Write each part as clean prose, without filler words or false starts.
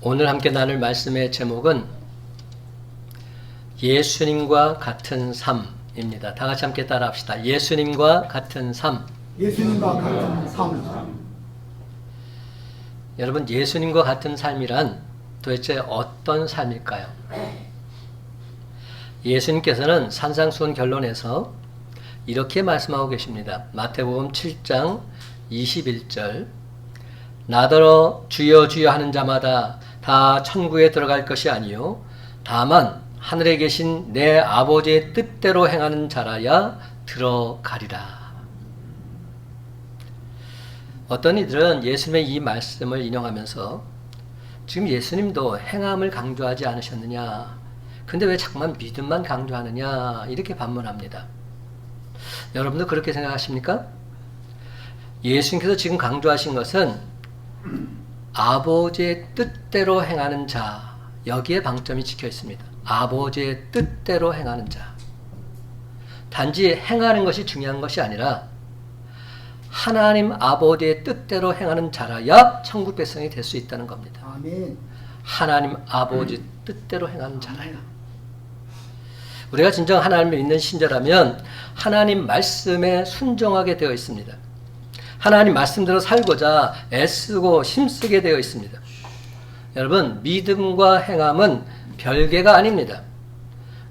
오늘 함께 나눌 말씀의 제목은 예수님과 같은 삶입니다. 다 같이 함께 따라합시다. 예수님과 같은 삶. 예수님과 같은 삶. 여러분, 예수님과 같은 삶이란 도대체 어떤 삶일까요? 예수님께서는 산상수훈 결론에서 이렇게 말씀하고 계십니다. 마태복음 7장 21절, 나더러 주여 주여 하는 자마다 다 천국에 들어갈 것이 아니요 다만 하늘에 계신 내 아버지의 뜻대로 행하는 자라야 들어가리라. 어떤 이들은 예수님의 이 말씀을 인용하면서 지금 예수님도 행함을 강조하지 않으셨느냐, 근데 왜 자꾸만 믿음만 강조하느냐, 이렇게 반문합니다. 여러분도 그렇게 생각하십니까? 예수님께서 지금 강조하신 것은 아버지의 뜻대로 행하는 자, 여기에 방점이 찍혀 있습니다. 아버지의 뜻대로 행하는 자. 단지 행하는 것이 중요한 것이 아니라 하나님 아버지의 뜻대로 행하는 자라야 천국 백성이 될 수 있다는 겁니다. 아멘. 하나님 아버지 뜻대로 행하는 자라야. 우리가 진정 하나님을 믿는 신자라면 하나님 말씀에 순종하게 되어 있습니다. 하나님 말씀대로 살고자 애쓰고 힘쓰게 되어 있습니다. 여러분, 믿음과 행함은 별개가 아닙니다.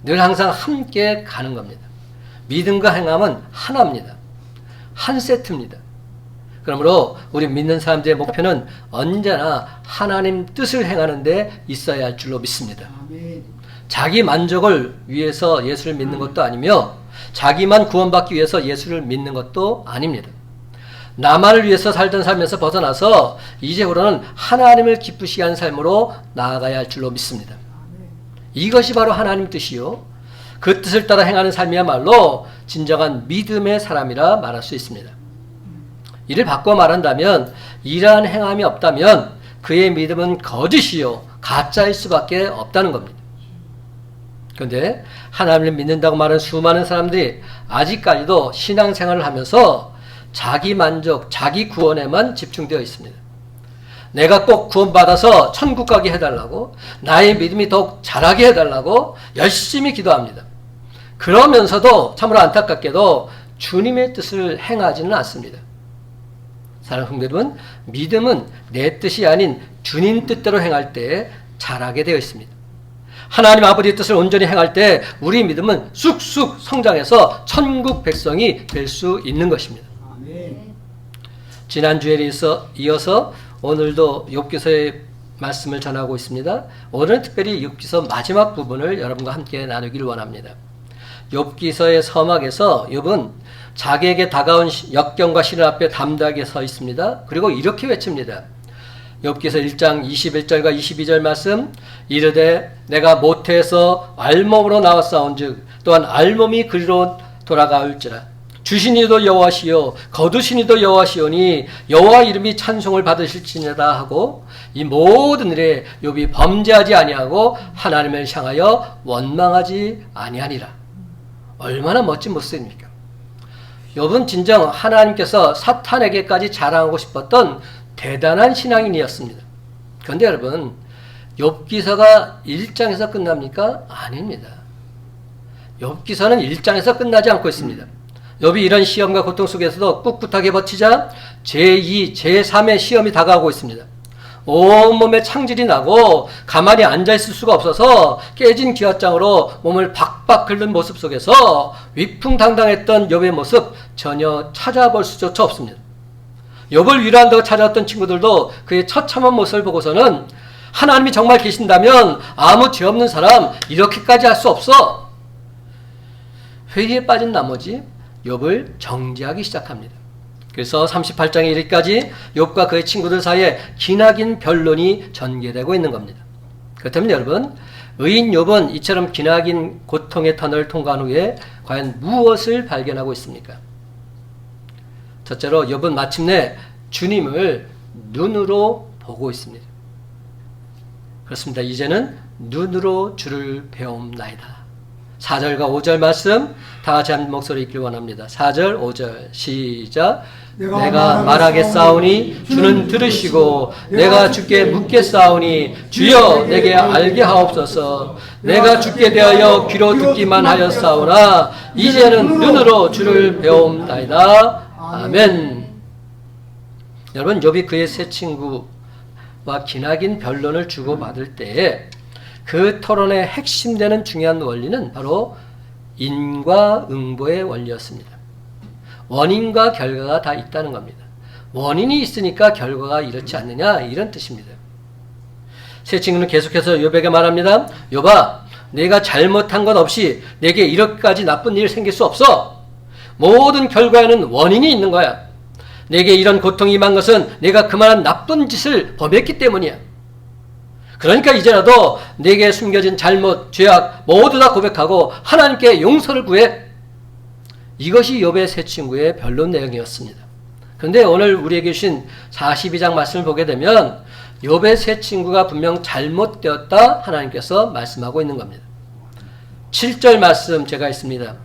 늘 항상 함께 가는 겁니다. 믿음과 행함은 하나입니다. 한 세트입니다. 그러므로 우리 믿는 사람들의 목표는 언제나 하나님 뜻을 행하는 데 있어야 할 줄로 믿습니다. 아멘. 자기 만족을 위해서 예수를 믿는 것도 아니며 자기만 구원받기 위해서 예수를 믿는 것도 아닙니다. 나만을 위해서 살던 삶에서 벗어나서 이제부터는 하나님을 기쁘시게 하는 삶으로 나아가야 할 줄로 믿습니다. 이것이 바로 하나님 뜻이요, 그 뜻을 따라 행하는 삶이야말로 진정한 믿음의 사람이라 말할 수 있습니다. 이를 바꿔 말한다면 이러한 행함이 없다면 그의 믿음은 거짓이요 가짜일 수밖에 없다는 겁니다. 그런데 하나님을 믿는다고 말하는 수많은 사람들이 아직까지도 신앙생활을 하면서 자기 만족, 자기 구원에만 집중되어 있습니다. 내가 꼭 구원받아서 천국 가게 해달라고, 나의 믿음이 더욱 자라게 해달라고 열심히 기도합니다. 그러면서도 참으로 안타깝게도 주님의 뜻을 행하지는 않습니다. 사랑하는 성도 여러분, 믿음은 내 뜻이 아닌 주님 뜻대로 행할 때 자라게 되어 있습니다. 하나님 아버지의 뜻을 온전히 행할 때 우리 믿음은 쑥쑥 성장해서 천국 백성이 될 수 있는 것입니다. 지난주에 이어서 오늘도 욥기서의 말씀을 전하고 있습니다. 오늘은 특별히 욥기서 마지막 부분을 여러분과 함께 나누기를 원합니다. 욥기서의 서막에서 욥은 자기에게 다가온 역경과 시련 앞에 담대하게 서 있습니다. 그리고 이렇게 외칩니다. 욥기서 1장 21절과 22절 말씀, 이르되 내가 모태에서 알몸으로 나왔사온즉 또한 알몸이 그리로 돌아가올지라. 주신 이도 여호와시요 거두신 이도 여호와시오니 여호와 이름이 찬송을 받으실지니라 하고, 이 모든 일에 욥이 범죄하지 아니하고 하나님을 향하여 원망하지 아니하니라. 얼마나 멋진 모습입니까? 욥은 진정 하나님께서 사탄에게까지 자랑하고 싶었던 대단한 신앙인이었습니다. 그런데 여러분, 욥기서가 1장에서 끝납니까? 아닙니다. 욥기서는 1장에서 끝나지 않고 있습니다. 욥이 이런 시험과 고통 속에서도 꿋꿋하게 버티자 제2, 제3의 시험이 다가오고 있습니다. 온몸에 창질이 나고 가만히 앉아있을 수가 없어서 깨진 기와장으로 몸을 박박 긁는 모습 속에서 위풍당당했던 욥의 모습 전혀 찾아볼 수조차 없습니다. 욥을 위로한다고 찾아왔던 친구들도 그의 처참한 모습을 보고서는 하나님이 정말 계신다면 아무 죄 없는 사람 이렇게까지 할 수 없어. 회의에 빠진 나머지 욥을 정죄하기 시작합니다. 그래서 38장에 이르기까지 욥과 그의 친구들 사이에 기나긴 변론이 전개되고 있는 겁니다. 그렇다면 여러분, 의인 욥은 이처럼 기나긴 고통의 터널을 통과한 후에 과연 무엇을 발견하고 있습니까? 첫째로 욥은 마침내 주님을 눈으로 보고 있습니다. 그렇습니다. 이제는 눈으로 주를 배움나이다. 4절과 5절 말씀 다 같이 한 목소리 읽길 원합니다. 4절, 5절 시작. 내가 말하겠사오니 주는 들으시고 내가 주께 묻겠사오니 주여 내게 알게 하옵소서. 내가 주께 대하여 귀로 듣기만 하였사오나 이제는 눈으로 주를 배움나이다. 아멘. 여러분, 욥이 그의 세 친구와 기나긴 변론을 주고받을 때에 그 토론의 핵심되는 중요한 원리는 바로 인과 응보의 원리였습니다. 원인과 결과가 다 있다는 겁니다. 원인이 있으니까 결과가 이렇지 않느냐, 이런 뜻입니다. 세 친구는 계속해서 욥에게 말합니다. 욥아, 내가 잘못한 것 없이 내게 이렇게까지 나쁜 일이 생길 수 없어. 모든 결과에는 원인이 있는 거야. 내게 이런 고통이 임한 것은 내가 그만한 나쁜 짓을 범했기 때문이야. 그러니까 이제라도 내게 숨겨진 잘못, 죄악 모두 다 고백하고 하나님께 용서를 구해. 이것이 욥의 세 친구의 변론 내용이었습니다. 그런데 오늘 우리에게 주신 42장 말씀을 보게 되면 욥의 세 친구가 분명 잘못되었다 하나님께서 말씀하고 있는 겁니다. 7절 말씀 제가 있습니다.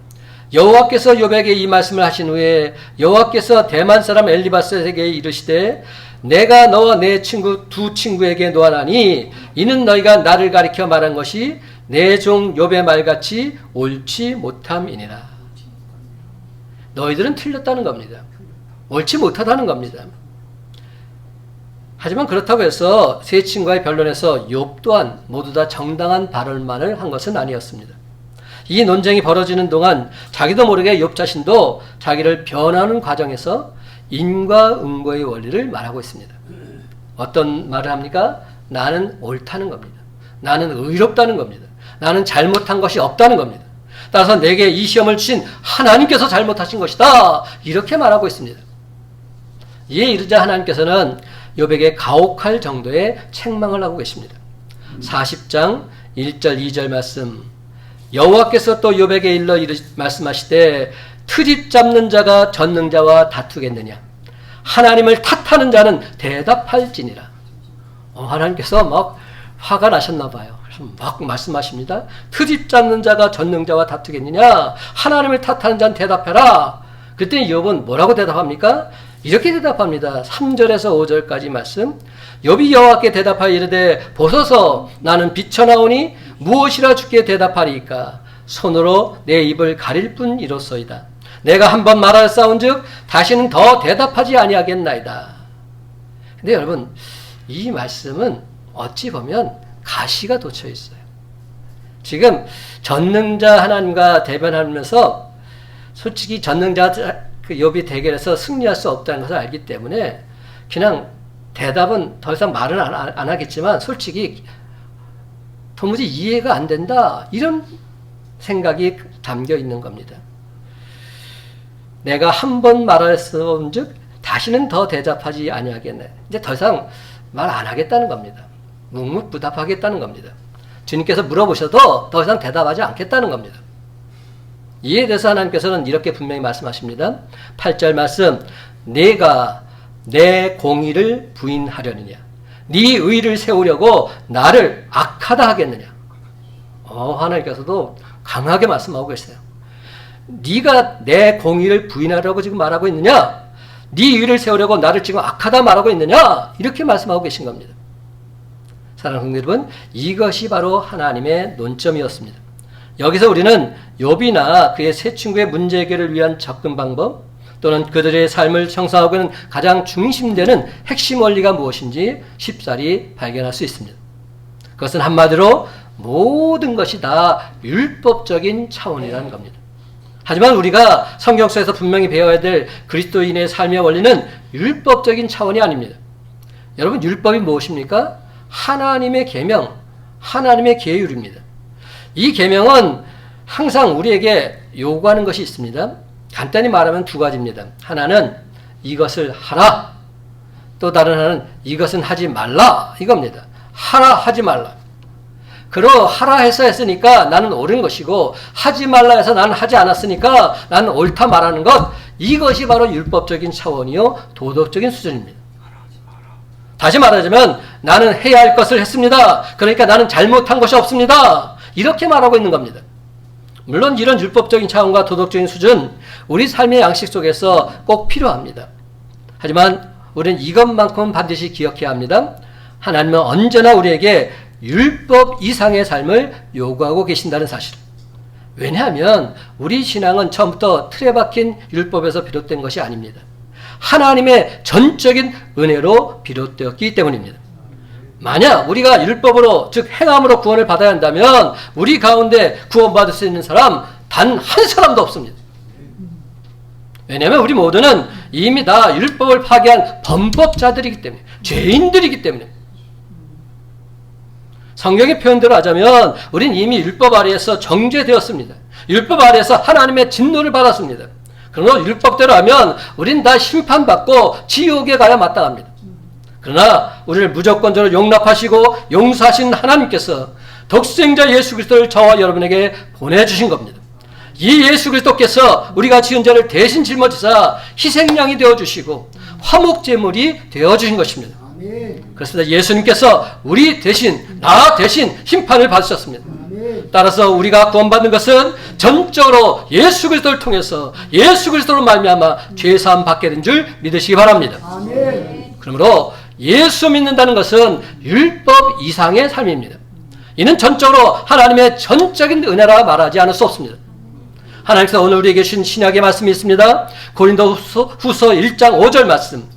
여호와께서 욥에게 이 말씀을 하신 후에 여호와께서 대만 사람 엘리바스에게 이르시되 내가 너와 내 친구 두 친구에게 노하나니 이는 너희가 나를 가리켜 말한 것이 내 종 욥의 말같이 옳지 못함이니라. 너희들은 틀렸다는 겁니다. 옳지 못하다는 겁니다. 하지만 그렇다고 해서 세 친구의 변론에서 욥 또한 모두 다 정당한 발언만을 한 것은 아니었습니다. 이 논쟁이 벌어지는 동안 자기도 모르게 욥 자신도 자기를 변화하는 과정에서 인과 응보의 원리를 말하고 있습니다. 어떤 말을 합니까? 나는 옳다는 겁니다. 나는 의롭다는 겁니다. 나는 잘못한 것이 없다는 겁니다. 따라서 내게 이 시험을 주신 하나님께서 잘못하신 것이다. 이렇게 말하고 있습니다. 이에 이르자 하나님께서는 욥에게 가혹할 정도의 책망을 하고 계십니다. 40장 1절 2절 말씀. 여호와께서 또 욥에게 일러 말씀하시되 트집 잡는 자가 전능자와 다투겠느냐. 하나님을 탓하는 자는 대답할지니라. 하나님께서 막 화가 나셨나 봐요. 막 말씀하십니다. 트집 잡는 자가 전능자와 다투겠느냐. 하나님을 탓하는 자는 대답해라. 그랬더니 욥은 뭐라고 대답합니까? 이렇게 대답합니다. 3절에서 5절까지 말씀. 욥이 여호와께 대답하여 이르되 보소서 나는 비쳐나오니 무엇이라 주께 대답하리이까. 손으로 내 입을 가릴 뿐이로소이다. 내가 한번 말하였사온즉 다시는 더 대답하지 아니하겠나이다. 근데 여러분, 이 말씀은 어찌 보면 가시가 돋쳐 있어요. 지금 전능자 하나님과 대변하면서 솔직히 전능자 그 욥이 대결에서 승리할 수 없다는 것을 알기 때문에 그냥 대답은 더 이상 말은 안 하겠지만 솔직히 도무지 이해가 안 된다, 이런 생각이 담겨 있는 겁니다. 내가 한 번 말하였은즉 다시는 더 대답하지 아니하겠네. 이제 더 이상 말 안 하겠다는 겁니다. 묵묵부답하겠다는 겁니다. 주님께서 물어보셔도 더 이상 대답하지 않겠다는 겁니다. 이에 대해서 하나님께서는 이렇게 분명히 말씀하십니다. 8절 말씀. 내가 내 공의를 부인하려느냐, 네 의를 세우려고 나를 악하다 하겠느냐. 하나님께서도 강하게 말씀하고 계세요. 네가 내 공의를 부인하려고 지금 말하고 있느냐, 네 의를 세우려고 나를 지금 악하다 말하고 있느냐, 이렇게 말씀하고 계신 겁니다. 사랑하는 성도 여러분, 이것이 바로 하나님의 논점이었습니다. 여기서 우리는 욥이나 그의 세 친구의 문제 해결을 위한 접근 방법 또는 그들의 삶을 형성하고 있는 가장 중심되는 핵심 원리가 무엇인지 쉽사리 발견할 수 있습니다. 그것은 한마디로 모든 것이 다 율법적인 차원이라는 겁니다. 하지만 우리가 성경 속에서 분명히 배워야 될 그리스도인의 삶의 원리는 율법적인 차원이 아닙니다. 여러분, 율법이 무엇입니까? 하나님의 계명, 하나님의 계율입니다. 이 계명은 항상 우리에게 요구하는 것이 있습니다. 간단히 말하면 두 가지입니다. 하나는 이것을 하라, 또 다른 하나는 이것은 하지 말라, 이겁니다. 하라, 하지 말라. 그러 하라 해서 했으니까 나는 옳은 것이고 하지 말라 해서 나는 하지 않았으니까 나는 옳다 말하는 것, 이것이 바로 율법적인 차원이요 도덕적인 수준입니다. 다시 말하자면 나는 해야 할 것을 했습니다. 그러니까 나는 잘못한 것이 없습니다. 이렇게 말하고 있는 겁니다. 물론 이런 율법적인 차원과 도덕적인 수준, 우리 삶의 양식 속에서 꼭 필요합니다. 하지만 우리는 이것만큼은 반드시 기억해야 합니다. 하나님은 언제나 우리에게 율법 이상의 삶을 요구하고 계신다는 사실. 왜냐하면 우리 신앙은 처음부터 틀에 박힌 율법에서 비롯된 것이 아닙니다. 하나님의 전적인 은혜로 비롯되었기 때문입니다. 만약 우리가 율법으로, 즉 행함으로 구원을 받아야 한다면 우리 가운데 구원받을 수 있는 사람 단 한 사람도 없습니다. 왜냐하면 우리 모두는 이미 다 율법을 파괴한 범법자들이기 때문에, 죄인들이기 때문에. 성경의 표현대로 하자면 우리는 이미 율법 아래에서 정죄되었습니다. 율법 아래에서 하나님의 진노를 받았습니다. 그러나 율법대로 하면 우리는 다 심판받고 지옥에 가야 마땅합니다. 그러나 우리를 무조건적으로 용납하시고 용서하신 하나님께서 독생자 예수 그리스도를 저와 여러분에게 보내주신 겁니다. 이 예수 그리스도께서 우리가 지은 죄를 대신 짊어지사 희생양이 되어주시고 화목제물이 되어주신 것입니다. 그렇습니다. 예수님께서 우리 대신, 나 대신 심판을 받으셨습니다. 따라서 우리가 구원받는 것은 전적으로 예수 그리스도를 통해서 예수 그리스도로 말미암아 죄사함 받게 된 줄 믿으시기 바랍니다. 그러므로 예수 믿는다는 것은 율법 이상의 삶입니다. 이는 전적으로 하나님의 전적인 은혜라 말하지 않을 수 없습니다. 하나님께서 오늘 우리에게 주신 신약의 말씀이 있습니다. 고린도후서 1장 5절 말씀.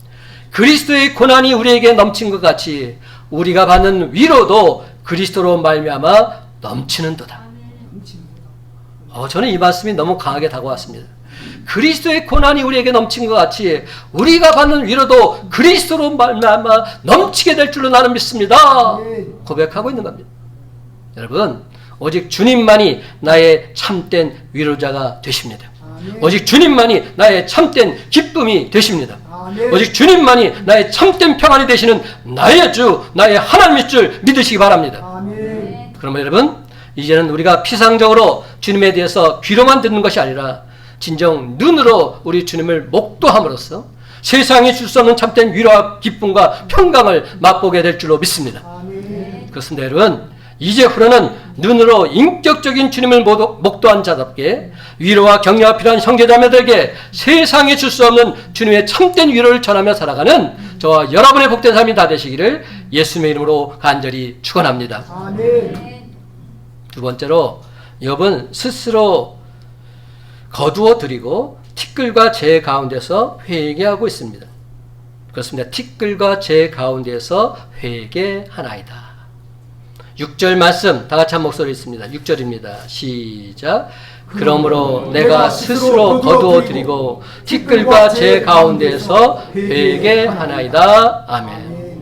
그리스도의 고난이 우리에게 넘친 것 같이 우리가 받는 위로도 그리스도로 말미암아 넘치는도다. 저는 이 말씀이 너무 강하게 다가왔습니다. 그리스도의 고난이 우리에게 넘친 것 같이 우리가 받는 위로도 그리스도로 말미암아 넘치게 될 줄로 나는 믿습니다. 고백하고 있는 겁니다. 여러분, 오직 주님만이 나의 참된 위로자가 되십니다. 오직 주님만이 나의 참된 기쁨이 되십니다. 오직 주님만이 나의 참된 평안이 되시는 나의 주, 나의 하나님일 줄 믿으시기 바랍니다. 그러면 여러분, 이제는 우리가 피상적으로 주님에 대해서 귀로만 듣는 것이 아니라 진정 눈으로 우리 주님을 목도함으로써 세상이 줄 수 없는 참된 위로와 기쁨과 평강을 맛보게 될 줄로 믿습니다. 그렇습니다. 여러분, 이제후로는 눈으로 인격적인 주님을 목도한 자답게 위로와 격려가 필요한 형제자매들에게 세상에 줄 수 없는 주님의 참된 위로를 전하며 살아가는 저와 여러분의 복된 삶이 다 되시기를 예수님의 이름으로 간절히 축원합니다. 두 번째로, 욥은 스스로 거두어 드리고 티끌과 재 가운데서 회개하고 있습니다. 그렇습니다. 티끌과 재 가운데서 회개하나이다. 6절 말씀 다 같이 한 목소리 있습니다. 6절입니다. 시작. 그러므로 내가 스스로 거두어 드리고 티끌과 재 가운데서 회개하나이다. 아멘.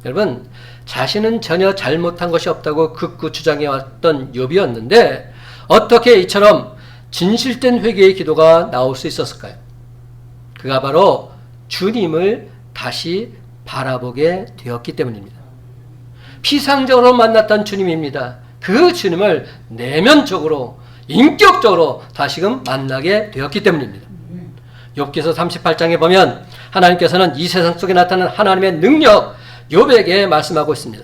여러분, 자신은 전혀 잘못한 것이 없다고 극구 주장해왔던 욥이었는데 어떻게 이처럼 진실된 회개의 기도가 나올 수 있었을까요? 그가 바로 주님을 다시 바라보게 되었기 때문입니다. 피상적으로 만났던 주님입니다. 그 주님을 내면적으로, 인격적으로 다시금 만나게 되었기 때문입니다. 욥기서 38장에 보면 하나님께서는 이 세상 속에 나타나는 하나님의 능력, 욥에게 말씀하고 있습니다.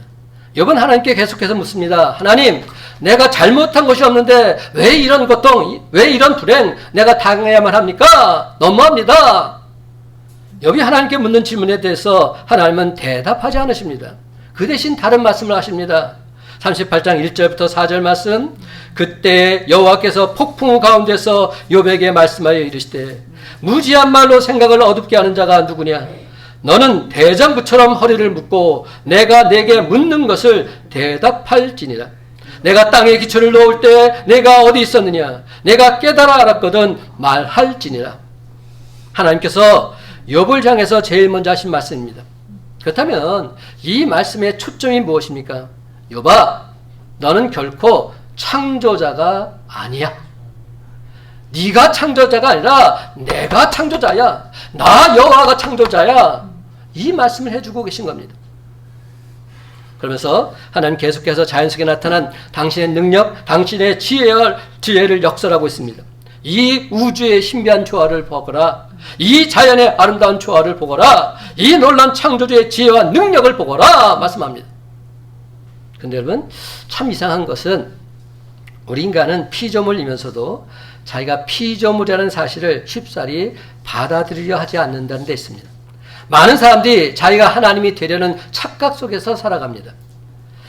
욥은 하나님께 계속해서 묻습니다. 하나님, 내가 잘못한 것이 없는데 왜 이런 고통, 왜 이런 불행 내가 당해야만 합니까? 너무합니다. 욥이 하나님께 묻는 질문에 대해서 하나님은 대답하지 않으십니다. 그 대신 다른 말씀을 하십니다. 38장 1절부터 4절 말씀. 그때 여호와께서 폭풍우 가운데서 욥에게 말씀하여 이르시되 무지한 말로 생각을 어둡게 하는 자가 누구냐? 너는 대장부처럼 허리를 묶고 내가 내게 묻는 것을 대답할지니라. 내가 땅에 기초를 놓을 때 내가 어디 있었느냐? 내가 깨달아 알았거든 말할지니라. 하나님께서 욥을 향해서 제일 먼저 하신 말씀입니다. 그렇다면 이 말씀의 초점이 무엇입니까? 욥아, 너는 결코 창조자가 아니야. 네가 창조자가 아니라 내가 창조자야. 나 여호와가 창조자야. 이 말씀을 해주고 계신 겁니다. 그러면서 하나님 계속해서 자연 속에 나타난 당신의 능력, 당신의 지혜를 역설하고 있습니다. 이 우주의 신비한 조화를 보거라. 이 자연의 아름다운 조화를 보거라. 이 놀라운 창조주의 지혜와 능력을 보거라 말씀합니다. 근데 여러분, 참 이상한 것은 우리 인간은 피조물이면서도 자기가 피조물이라는 사실을 쉽사리 받아들이려 하지 않는다는 데 있습니다. 많은 사람들이 자기가 하나님이 되려는 착각 속에서 살아갑니다.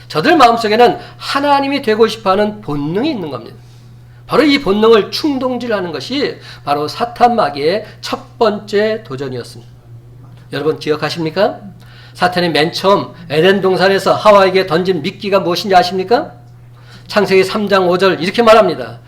저들 마음속에는 하나님이 되고 싶어하는 본능이 있는 겁니다. 바로 이 본능을 충동질하는 것이 바로 사탄 마귀의 첫 번째 도전이었습니다. 여러분 기억하십니까? 사탄이 맨 처음 에덴 동산에서 하와에게 던진 미끼가 무엇인지 아십니까? 창세기 3장 5절 이렇게 말합니다.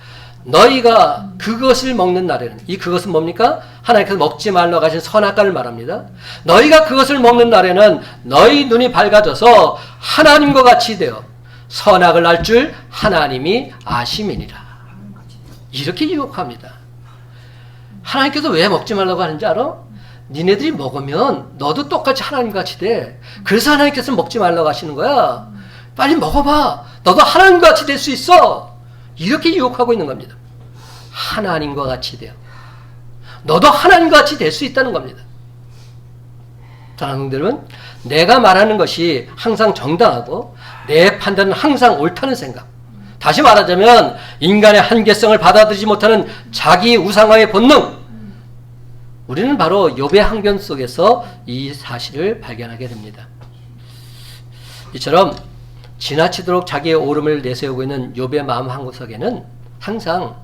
너희가 그것을 먹는 날에는, 이 그것은 뭡니까? 하나님께서 먹지 말라고 하신 선악과를 말합니다. 너희가 그것을 먹는 날에는 너희 눈이 밝아져서 하나님과 같이 되어 선악을 알 줄 하나님이 아심이니라. 이렇게 유혹합니다. 하나님께서 왜 먹지 말라고 하는지 알아? 니네들이 먹으면 너도 똑같이 하나님같이 돼. 그래서 하나님께서 먹지 말라고 하시는 거야. 빨리 먹어봐. 너도 하나님같이 될 수 있어. 이렇게 유혹하고 있는 겁니다. 하나님과 같이 돼요. 너도 하나님같이 될 수 있다는 겁니다. 사랑하는 여러분, 내가 말하는 것이 항상 정당하고 내 판단은 항상 옳다는 생각. 다시 말하자면 인간의 한계성을 받아들이지 못하는 자기 우상화의 본능. 우리는 바로 욥의 항변 속에서 이 사실을 발견하게 됩니다. 이처럼 지나치도록 자기의 옳음을 내세우고 있는 욥의 마음 한구석에는 항상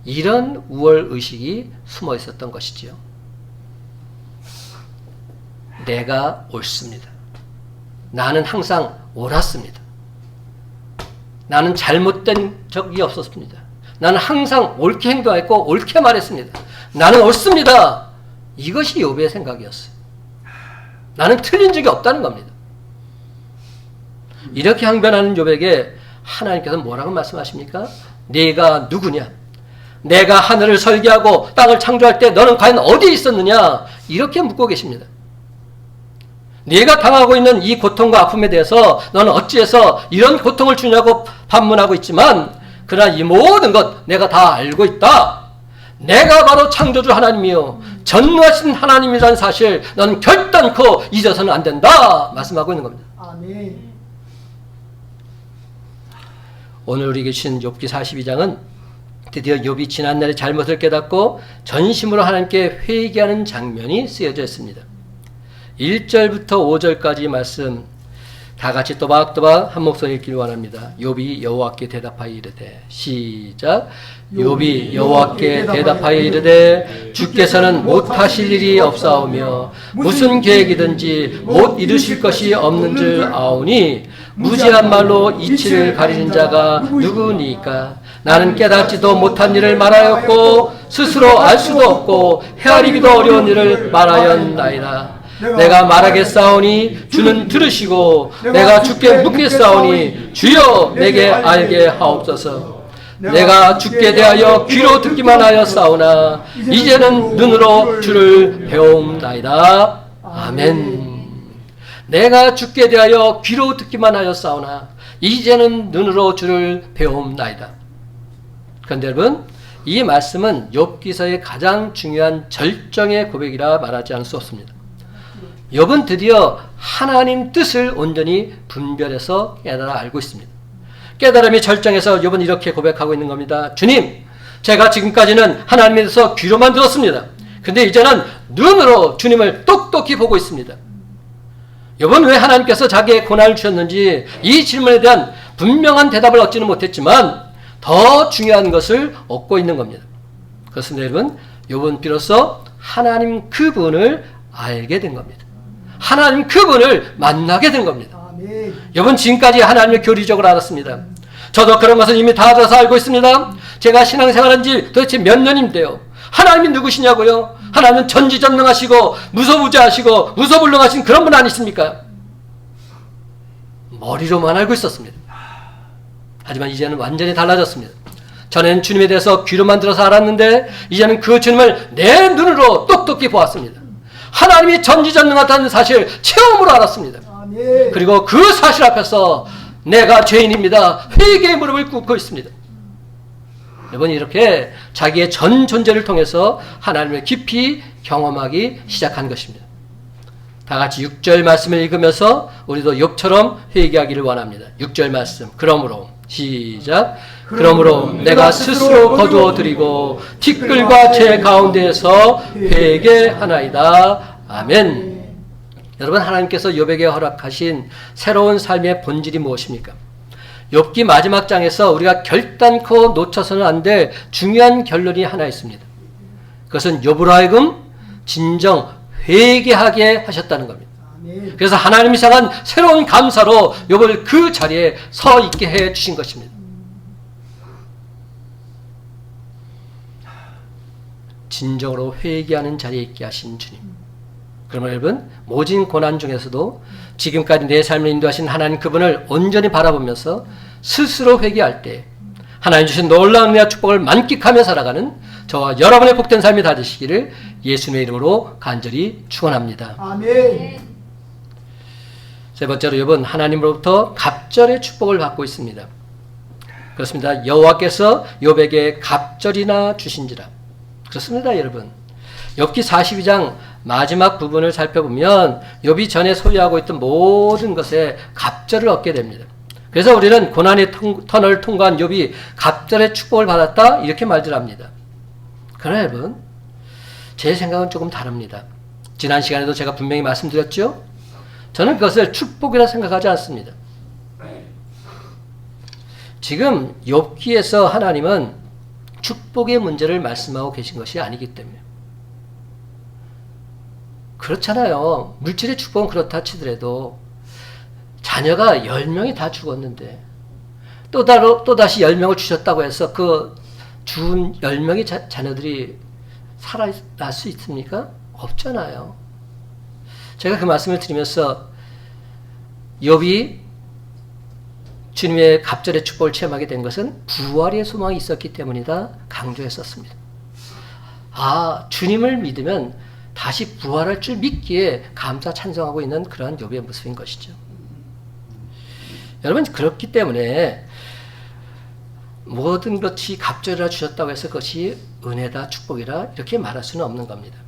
이런 우월의식이 숨어 있었던 것이지요. 내가 옳습니다. 나는 항상 옳았습니다. 나는 잘못된 적이 없었습니다. 나는 항상 옳게 행동했고 옳게 말했습니다. 나는 옳습니다. 이것이 욥의 생각이었어요. 나는 틀린 적이 없다는 겁니다. 이렇게 항변하는 욥에게 하나님께서 뭐라고 말씀하십니까? 네가 누구냐? 내가 하늘을 설계하고 땅을 창조할 때 너는 과연 어디에 있었느냐? 이렇게 묻고 계십니다. 네가 당하고 있는 이 고통과 아픔에 대해서 너는 어찌해서 이런 고통을 주냐고 반문하고 있지만, 그러나 이 모든 것 내가 다 알고 있다. 내가 바로 창조주 하나님이요 전능하신 하나님이라는 사실 너는 결단코 잊어서는 안 된다 말씀하고 있는 겁니다. 아멘. 오늘 우리에게 주신 욥기 42장은 드디어 욥이 지난날의 잘못을 깨닫고 전심으로 하나님께 회개하는 장면이 쓰여져 있습니다. 1절부터 5절까지 말씀 다 같이 또박또박 한 목소리 읽기를 원합니다. 욥이 여호와께 대답하여 이르되, 시작. 욥이 여호와께 대답하여 이르되 주께서는 못하실 일이 없사오며 무슨 계획이든지 못 이루실 것이 없는 줄 아오니 무지한 말로 이치를 가리는 자가 누구니까? 나는 깨닫지도 못한 일을 말하였고 스스로 알 수도 없고 헤아리기도 어려운 일을 말하였나이다. 내가 말하겠사오니 주는 들으시고 내가 주께 묻겠사오니 주여 내게 알게 하옵소서. 내가 주께 대하여 귀로 듣기만 하였사오나 이제는 눈으로 주를 배움나이다. 아멘. 내가 주께 대하여 귀로 듣기만 하였사오나 이제는 눈으로 주를 배움나이다. 그런데 여러분, 이 말씀은 욥기서의 가장 중요한 절정의 고백이라 말하지 않을 수 없습니다. 욥은 드디어 하나님 뜻을 온전히 분별해서 깨달아 알고 있습니다. 깨달음이 절정해서 욥은 이렇게 고백하고 있는 겁니다. 주님, 제가 지금까지는 하나님에 대해서 귀로만 들었습니다. 근데 이제는 눈으로 주님을 똑똑히 보고 있습니다. 욥은 왜 하나님께서 자기의 고난을 주셨는지 이 질문에 대한 분명한 대답을 얻지는 못했지만 더 중요한 것을 얻고 있는 겁니다. 그렇습니다, 여러분. 욥은 비로소 하나님 그분을 알게 된 겁니다. 하나님 그분을 만나게 된 겁니다. 욥은 지금까지 하나님을 교리적으로 알았습니다. 저도 그런 것은 이미 다 알아서 알고 있습니다. 제가 신앙생활한 지 도대체 몇 년인데요. 하나님이 누구시냐고요? 하나님은 전지전능하시고 무소부재하시고 무소불능하신 그런 분 아니십니까? 머리로만 알고 있었습니다. 하지만 이제는 완전히 달라졌습니다. 전에는 주님에 대해서 귀로만 들어서 알았는데 이제는 그 주님을 내 눈으로 똑똑히 보았습니다. 하나님이 전지전능하다는 사실 체험으로 알았습니다. 아멘. 그리고 그 사실 앞에서 내가 죄인입니다. 회개의 무릎을 꿇고 있습니다. 여러분, 이렇게 자기의 전 존재를 통해서 하나님을 깊이 경험하기 시작한 것입니다. 다 같이 6절 말씀을 읽으면서 우리도 욥처럼 회개하기를 원합니다. 6절 말씀. 그러므로 시작. 그러므로 내가 스스로 거두어 드리고 티끌과 제 가운데에서 회개하나이다. 아멘. 여러분, 하나님께서 욥에게 허락하신 새로운 삶의 본질이 무엇입니까? 욥기 마지막 장에서 우리가 결단코 놓쳐서는 안 될 중요한 결론이 하나 있습니다. 그것은 욥으로 하여금 진정 회개하게 하셨다는 겁니다. 그래서 하나님이 향한 새로운 감사로 욥을 그 자리에 서 있게 해 주신 것입니다. 진정으로 회개하는 자리에 있게 하신 주님. 그러면 여러분, 모진 고난 중에서도 지금까지 내 삶을 인도하신 하나님 그분을 온전히 바라보면서 스스로 회개할 때 하나님 주신 놀라운 은혜와 축복을 만끽하며 살아가는 저와 여러분의 복된 삶이 다 되시기를 예수님의 이름으로 간절히 축원합니다. 아멘. 세 번째로 욥은 하나님으로부터 갑절의 축복을 받고 있습니다. 그렇습니다. 여호와께서 욥에게 갑절이나 주신지라. 그렇습니다, 여러분. 욥기 42장 마지막 부분을 살펴보면 욥이 전에 소유하고 있던 모든 것에 갑절을 얻게 됩니다. 그래서 우리는 고난의 터널을 통과한 욥이 갑절의 축복을 받았다 이렇게 말들 합니다. 그러나 여러분, 제 생각은 조금 다릅니다. 지난 시간에도 제가 분명히 말씀드렸죠. 저는 그것을 축복이라 생각하지 않습니다. 지금 욥기에서 하나님은 축복의 문제를 말씀하고 계신 것이 아니기 때문에. 그렇잖아요. 물질의 축복은 그렇다 치더라도 자녀가 10명이 다 죽었는데 또다시 10명을 주셨다고 해서 그 죽은 10명의 자녀들이 살아날 수 있습니까? 없잖아요. 제가 그 말씀을 드리면서 욥이 주님의 갑절의 축복을 체험하게 된 것은 부활의 소망이 있었기 때문이다 강조했었습니다. 아, 주님을 믿으면 다시 부활할 줄 믿기에 감사 찬송하고 있는 그러한 욥의 모습인 것이죠. 여러분, 그렇기 때문에 모든 것이 갑절이라 주셨다고 해서 그것이 은혜다 축복이라 이렇게 말할 수는 없는 겁니다.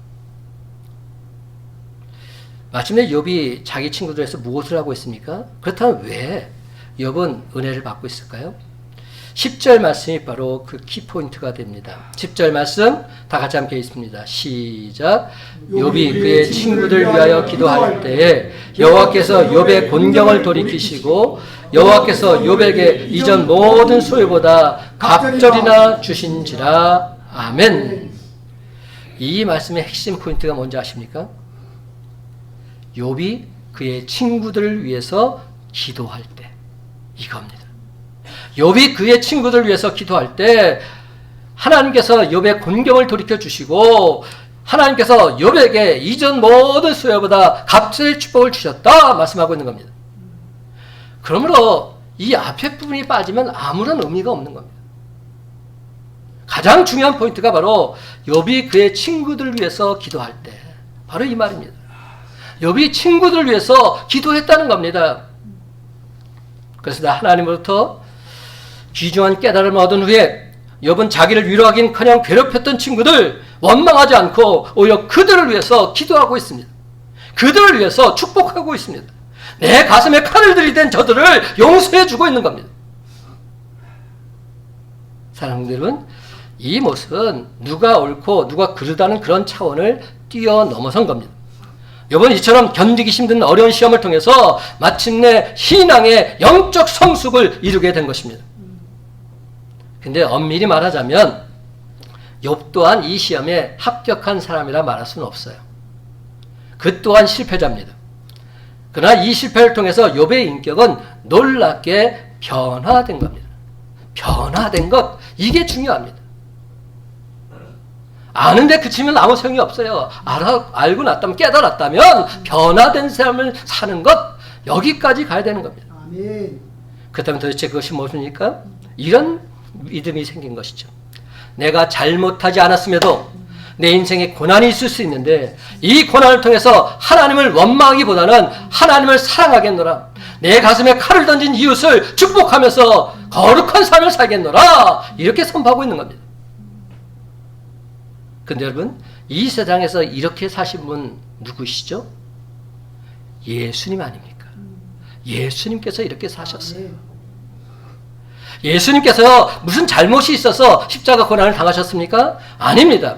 마침내 욥이 자기 친구들에서 무엇을 하고 있습니까? 그렇다면 왜 욥은 은혜를 받고 있을까요? 10절 말씀이 바로 그 키포인트가 됩니다. 10절 말씀 다 같이 함께 읽습니다. 시작. 욥이 그의 친구들 위하여 기도할 때에 여호와께서 욥의 곤경을 돌이키시고 여호와께서 욥에게 이전 모든 소유보다 갑절이나 주신지라. 아멘. 이 말씀의 핵심 포인트가 뭔지 아십니까? 욥이 그의 친구들을 위해서 기도할 때 이겁니다. 욥이 그의 친구들을 위해서 기도할 때 하나님께서 욥의 곤경을 돌이켜 주시고 하나님께서 욥에게 이전 모든 소유보다 갑절의 축복을 주셨다 말씀하고 있는 겁니다. 그러므로 이 앞에 부분이 빠지면 아무런 의미가 없는 겁니다. 가장 중요한 포인트가 바로 욥이 그의 친구들을 위해서 기도할 때 바로 이 말입니다. 욥이 친구들을 위해서 기도했다는 겁니다. 그래서 하나님으로부터 귀중한 깨달음을 얻은 후에 욥은 자기를 위로하긴커녕 괴롭혔던 친구들 원망하지 않고 오히려 그들을 위해서 기도하고 있습니다. 그들을 위해서 축복하고 있습니다. 내 가슴에 칼을 들이댄 저들을 용서해주고 있는 겁니다. 사랑하는 여러분, 이 모습은 누가 옳고 누가 그르다는 그런 차원을 뛰어넘어선 겁니다. 욥은 이처럼 견디기 힘든 어려운 시험을 통해서 마침내 신앙의 영적 성숙을 이루게 된 것입니다. 근데 엄밀히 말하자면 욥 또한 이 시험에 합격한 사람이라 말할 수는 없어요. 그 또한 실패자입니다. 그러나 이 실패를 통해서 욥의 인격은 놀랍게 변화된 겁니다. 변화된 것, 이게 중요합니다. 아는데 그치면 아무 소용이 없어요. 알고 났다면, 깨달았다면 변화된 삶을 사는 것, 여기까지 가야 되는 겁니다. 아멘. 그렇다면 도대체 그것이 무엇입니까? 이런 믿음이 생긴 것이죠. 내가 잘못하지 않았음에도 내 인생에 고난이 있을 수 있는데 이 고난을 통해서 하나님을 원망하기보다는 하나님을 사랑하겠노라. 내 가슴에 칼을 던진 이웃을 축복하면서 거룩한 삶을 살겠노라. 이렇게 선포하고 있는 겁니다. 근데 여러분, 이 세상에서 이렇게 사신 분 누구시죠? 예수님 아닙니까? 예수님께서 이렇게 사셨어요. 예수님께서 무슨 잘못이 있어서 십자가 고난을 당하셨습니까? 아닙니다.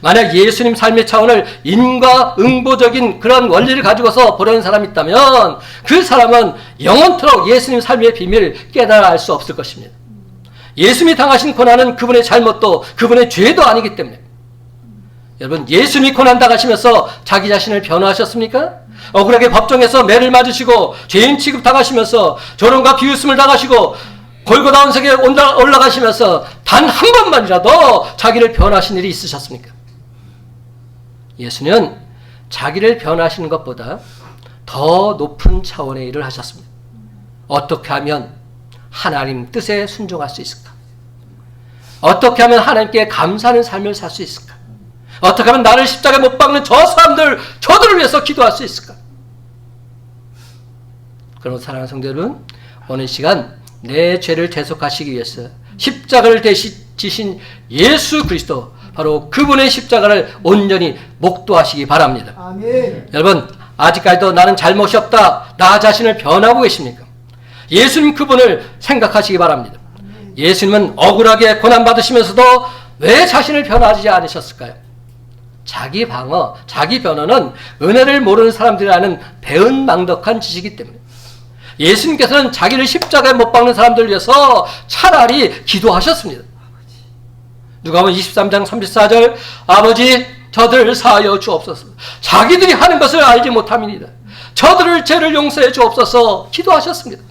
만약 예수님 삶의 차원을 인과응보적인 그런 원리를 가지고서 보려는 사람이 있다면 그 사람은 영원토록 예수님 삶의 비밀을 깨달아 알 수 없을 것입니다. 예수님이 당하신 고난은 그분의 잘못도 그분의 죄도 아니기 때문에 여러분, 예수님이 고난 당하시면서 자기 자신을 변호하셨습니까? 억울하게 법정에서 매를 맞으시고 죄인 취급 당하시면서 조롱과 비웃음을 당하시고 골고다 언석에 올라가시면서 단 한 번만이라도 자기를 변호하신 일이 있으셨습니까? 예수는 자기를 변호하시는 것보다 더 높은 차원의 일을 하셨습니다. 어떻게 하면 하나님 뜻에 순종할 수 있을까? 어떻게 하면 하나님께 감사하는 삶을 살 수 있을까? 어떻게 하면 나를 십자가에 못 박는 저들을 위해서 기도할 수 있을까? 그런 사랑하는 성도 여러분, 오늘 시간 내 죄를 대속하시기 위해서 십자가를 지신 예수 그리스도, 바로 그분의 십자가를 온전히 목도하시기 바랍니다. 아멘. 여러분, 아직까지도 나는 잘못이 없다, 나 자신을 변하고 계십니까? 예수님 그분을 생각하시기 바랍니다. 예수님은 억울하게 고난받으시면서도 왜 자신을 변화하지 않으셨을까요? 자기 방어, 자기 변호는 은혜를 모르는 사람들이 아는 배은망덕한 지식이기 때문에 예수님께서는 자기를 십자가에 못 박는 사람들을 위해서 차라리 기도하셨습니다. 누가복음 23장 34절, 아버지 저들을 사하여 주옵소서. 자기들이 하는 것을 알지 못함이니이다. 저들을 죄를 용서해 주옵소서 기도하셨습니다.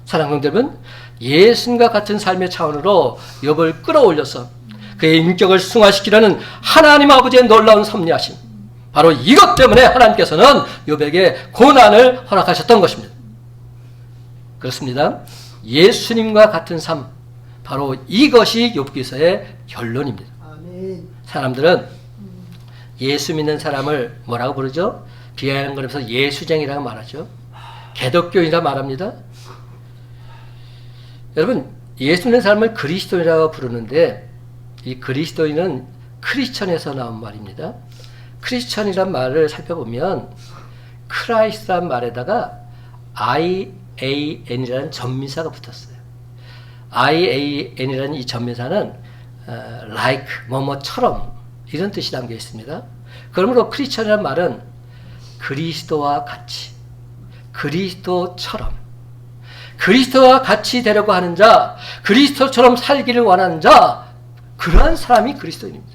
사랑하는 여러분, 예수님과 같은 삶의 차원으로 욥을 끌어올려서 그의 인격을 승화시키려는 하나님 아버지의 놀라운 섭리하심, 바로 이것 때문에 하나님께서는 욥에게 고난을 허락하셨던 것입니다. 그렇습니다. 예수님과 같은 삶, 바로 이것이 욥기서의 결론입니다. 아멘. 사람들은 예수 믿는 사람을 뭐라고 부르죠? 비아냥거리면서 예수쟁이라고 말하죠. 개독교인이라 말합니다. 여러분, 예수 믿는 사람을 그리스도인이라고 부르는데 이 그리스도인은 크리스천에서 나온 말입니다. 크리스천이란 말을 살펴보면 크라이스트란 말에다가 IAN이라는 전미사가 붙었어요. IAN이라는 이 전미사는 like, 뭐뭐처럼 이런 뜻이 담겨 있습니다. 그러므로 크리스천이란 말은 그리스도와 같이, 그리스도처럼, 그리스도와 같이 되려고 하는 자, 그리스도처럼 살기를 원하는 자, 그러한 사람이 그리스도인입니다.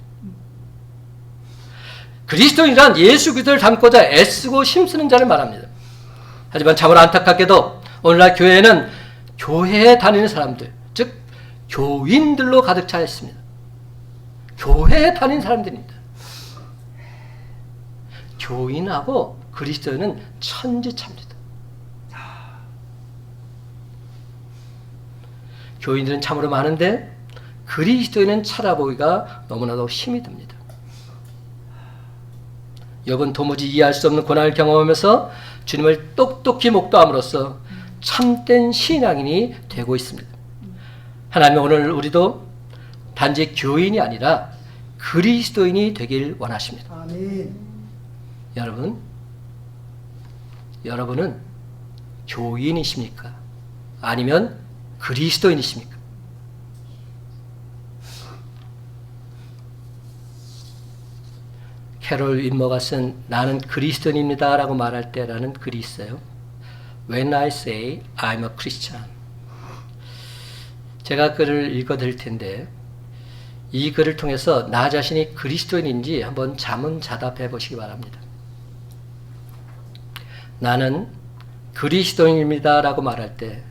그리스도인이란 예수 그리스도를 닮고자 애쓰고 힘쓰는 자를 말합니다. 하지만 참으로 안타깝게도 오늘날 교회에는 교회에 다니는 사람들, 즉 교인들로 가득 차 있습니다. 교회에 다니는 사람들입니다. 교인하고 그리스도인은 천지차입니다. 교인들은 참으로 많은데 그리스도인은 찾아보기가 너무나도 힘이 듭니다. 욥은 도무지 이해할 수 없는 고난을 경험하면서 주님을 똑똑히 목도함으로써 참된 신앙인이 되고 있습니다. 하나님은 오늘 우리도 단지 교인이 아니라 그리스도인이 되길 원하십니다. 아멘. 여러분은 교인이십니까? 아니면 그리스도인이십니까? 캐롤 윈머가 쓴 나는 그리스도인입니다 라고 말할 때라는 글이 있어요. When I say I'm a Christian. 제가 글을 읽어드릴 텐데 이 글을 통해서 나 자신이 그리스도인인지 한번 자문자답해 보시기 바랍니다. 나는 그리스도인입니다 라고 말할 때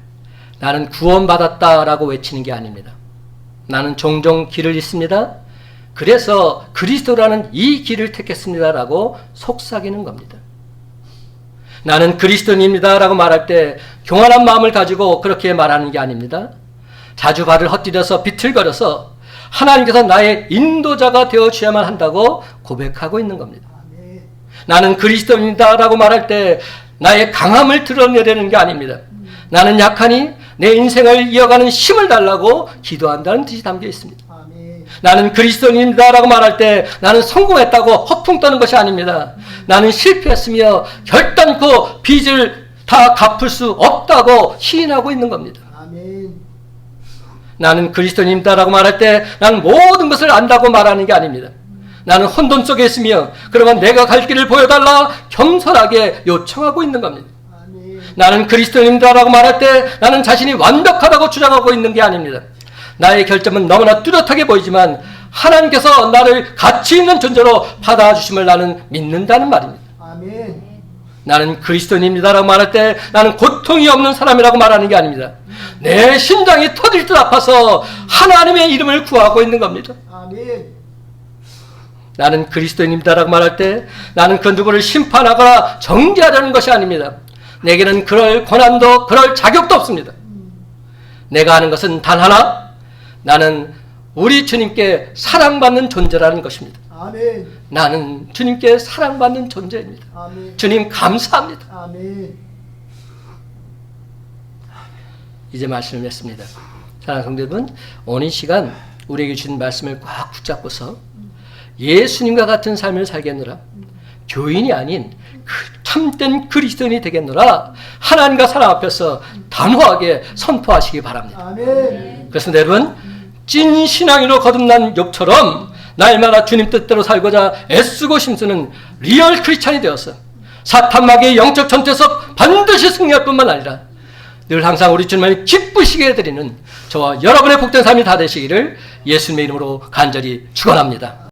나는 구원받았다 라고 외치는 게 아닙니다. 나는 종종 길을 잃습니다. 그래서 그리스도라는 이 길을 택했습니다 라고 속삭이는 겁니다. 나는 그리스도인입니다 라고 말할 때 교만한 마음을 가지고 그렇게 말하는 게 아닙니다. 자주 발을 헛디뎌서 비틀거려서 하나님께서 나의 인도자가 되어주셔야만 한다고 고백하고 있는 겁니다. 나는 그리스도입니다 라고 말할 때 나의 강함을 드러내려는 게 아닙니다. 나는 약하니 내 인생을 이어가는 힘을 달라고 기도한다는 뜻이 담겨 있습니다. 나는 그리스도인입니다 라고 말할 때 나는 성공했다고 허풍 떠는 것이 아닙니다. 나는 실패했으며 결단코 빚을 다 갚을 수 없다고 시인하고 있는 겁니다. 나는 그리스도인이다라고 말할 때 나는 모든 것을 안다고 말하는 게 아닙니다. 나는 혼돈 속에 있으며 그러면 내가 갈 길을 보여달라 겸손하게 요청하고 있는 겁니다. 나는 그리스도인이다라고 말할 때 나는 자신이 완벽하다고 주장하고 있는 게 아닙니다. 나의 결점은 너무나 뚜렷하게 보이지만 하나님께서 나를 가치 있는 존재로 받아주심을 나는 믿는다는 말입니다. 아멘. 나는 그리스도인입니다라고 말할 때 나는 고통이 없는 사람이라고 말하는 게 아닙니다. 내 심장이 터질 듯 아파서 하나님의 이름을 구하고 있는 겁니다. 아멘. 나는 그리스도인입니다라고 말할 때 나는 그 누구를 심판하거나 정죄하려는 것이 아닙니다. 내게는 그럴 권한도 그럴 자격도 없습니다. 내가 하는 것은 단 하나, 나는 우리 주님께 사랑받는 존재라는 것입니다. 아멘. 나는 주님께 사랑받는 존재입니다. 아멘. 주님 감사합니다. 아멘. 이제 말씀을 맺습니다. 사랑하는 성도 여러분, 오늘 시간 우리에게 주신 말씀을 꽉 붙잡고서 예수님과 같은 삶을 살겠노라, 교인이 아닌 참된 그리스도인이 되겠노라, 하나님과 사람 앞에서 단호하게 선포하시기 바랍니다. 아멘. 그래서 여러분, 찐 신앙인으로 거듭난 욥처럼 날마다 주님 뜻대로 살고자 애쓰고 힘쓰는 리얼 크리스찬이 되어서 사탄 마귀의 영적 전투에서 반드시 승리할 뿐만 아니라 늘 항상 우리 주님을 기쁘시게 해드리는 저와 여러분의 복된 삶이 다 되시기를 예수님의 이름으로 간절히 축원합니다.